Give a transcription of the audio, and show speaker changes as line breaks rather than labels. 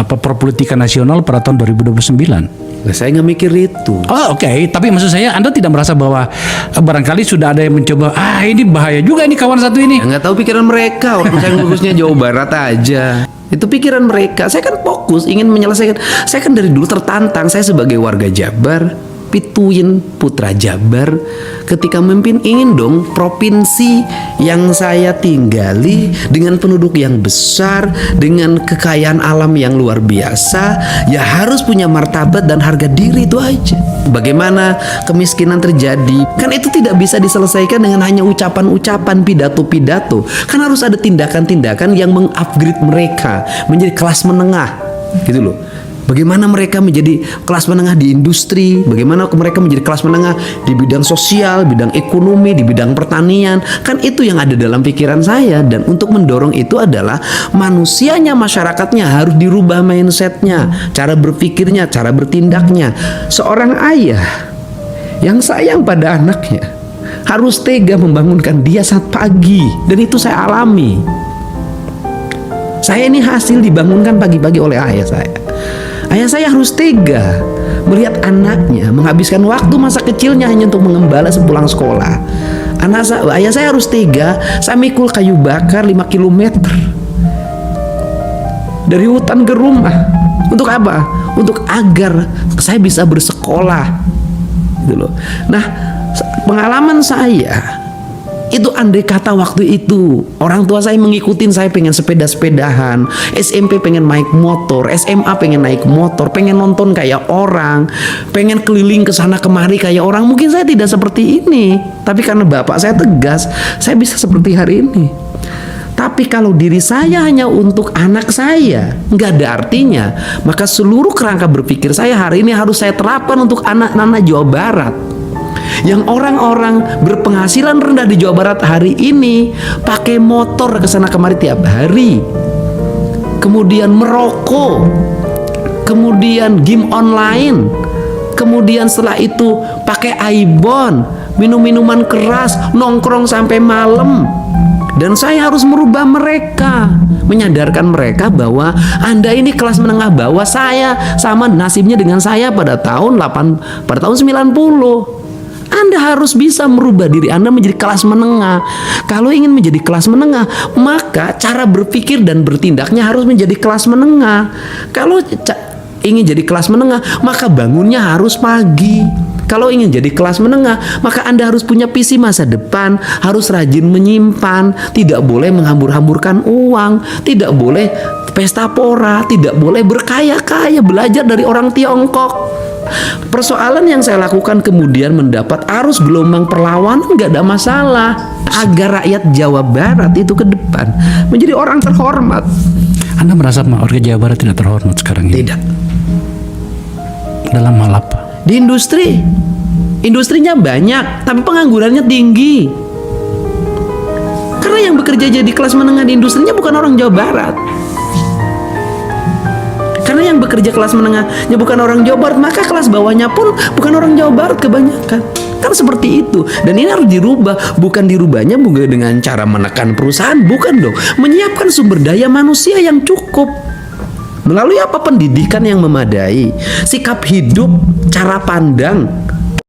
perpolitikan nasional pada tahun 2029.
Nah, saya nggak mikir itu.
Oh, oke. Tapi maksud saya Anda tidak merasa bahwa barangkali sudah ada yang mencoba, ini bahaya juga ini kawan satu ini.
Ya, nggak tahu pikiran mereka. Waktu saya ngurusnya Jawa Barat aja. Itu pikiran mereka. Saya kan fokus ingin menyelesaikan. Saya kan dari dulu tertantang. Saya sebagai warga Jabar, Pituin putra Jabar, ketika memimpin ingin dong provinsi yang saya tinggali dengan penduduk yang besar, dengan kekayaan alam yang luar biasa, ya harus punya martabat dan harga diri, itu aja. Bagaimana kemiskinan terjadi, kan itu tidak bisa diselesaikan dengan hanya ucapan-ucapan, pidato-pidato. Kan harus ada tindakan-tindakan yang mengupgrade mereka menjadi kelas menengah, gitu loh. Bagaimana mereka menjadi kelas menengah di industri, bagaimana mereka menjadi kelas menengah di bidang sosial, bidang ekonomi, di bidang pertanian. Kan itu yang ada dalam pikiran saya. Dan untuk mendorong itu adalah manusianya, masyarakatnya harus dirubah mindsetnya, cara berpikirnya, cara bertindaknya. Seorang ayah yang sayang pada anaknya harus tega membangunkan dia saat pagi. Dan itu saya alami. Saya ini hasil dibangunkan pagi-pagi oleh ayah saya. Ayah saya harus tega melihat anaknya menghabiskan waktu masa kecilnya hanya untuk mengembala sepulang sekolah. Ayah saya harus tega, saya mikul kayu bakar 5 km dari hutan ke rumah. Untuk apa? Untuk agar saya bisa bersekolah, gitu loh. Nah, pengalaman saya itu, andai kata waktu itu orang tua saya mengikutin saya, pengen sepeda-sepedahan, SMP pengen naik motor, SMA pengen naik motor, pengen nonton kayak orang, pengen keliling ke sana kemari kayak orang, mungkin saya tidak seperti ini. Tapi karena bapak saya tegas, saya bisa seperti hari ini. Tapi kalau diri saya hanya untuk anak saya, nggak ada artinya. Maka seluruh kerangka berpikir saya hari ini harus saya terapkan untuk anak-anak Jawa Barat. Yang orang-orang berpenghasilan rendah di Jawa Barat hari ini pakai motor ke sana kemari tiap hari, kemudian merokok, kemudian game online, kemudian setelah itu pakai iPhone, minum minuman keras, nongkrong sampai malam. Dan saya harus merubah mereka, menyadarkan mereka bahwa Anda ini kelas menengah bawah, saya sama nasibnya dengan saya pada tahun 90. Anda harus bisa merubah diri Anda menjadi kelas menengah. Kalau ingin menjadi kelas menengah, maka cara berpikir dan bertindaknya harus menjadi kelas menengah. Kalau ingin jadi kelas menengah, maka bangunnya harus pagi. Kalau ingin jadi kelas menengah, maka Anda harus punya visi masa depan, harus rajin menyimpan, tidak boleh menghambur-hamburkan uang, tidak boleh pesta pora, tidak boleh berkaya-kaya, belajar dari orang Tiongkok. Persoalan yang saya lakukan kemudian mendapat arus gelombang perlawanan, nggak ada masalah, agar rakyat Jawa Barat itu ke depan menjadi orang terhormat.
Anda merasa warga Jawa Barat tidak terhormat sekarang ini?
Tidak.
Dalam hal apa?
Di industri, industrinya banyak, tapi penganggurannya tinggi. Karena yang bekerja jadi kelas menengah di industrinya bukan orang Jawa Barat. Karena yang bekerja kelas menengahnya bukan orang Jawa Barat, maka kelas bawahnya pun bukan orang Jawa Barat kebanyakan. Kan seperti itu. Dan ini harus dirubah. Bukan dirubahnya bukan dengan cara menekan perusahaan, bukan dong. Menyiapkan sumber daya manusia yang cukup. Melalui apa? Pendidikan yang memadai, sikap hidup, cara pandang,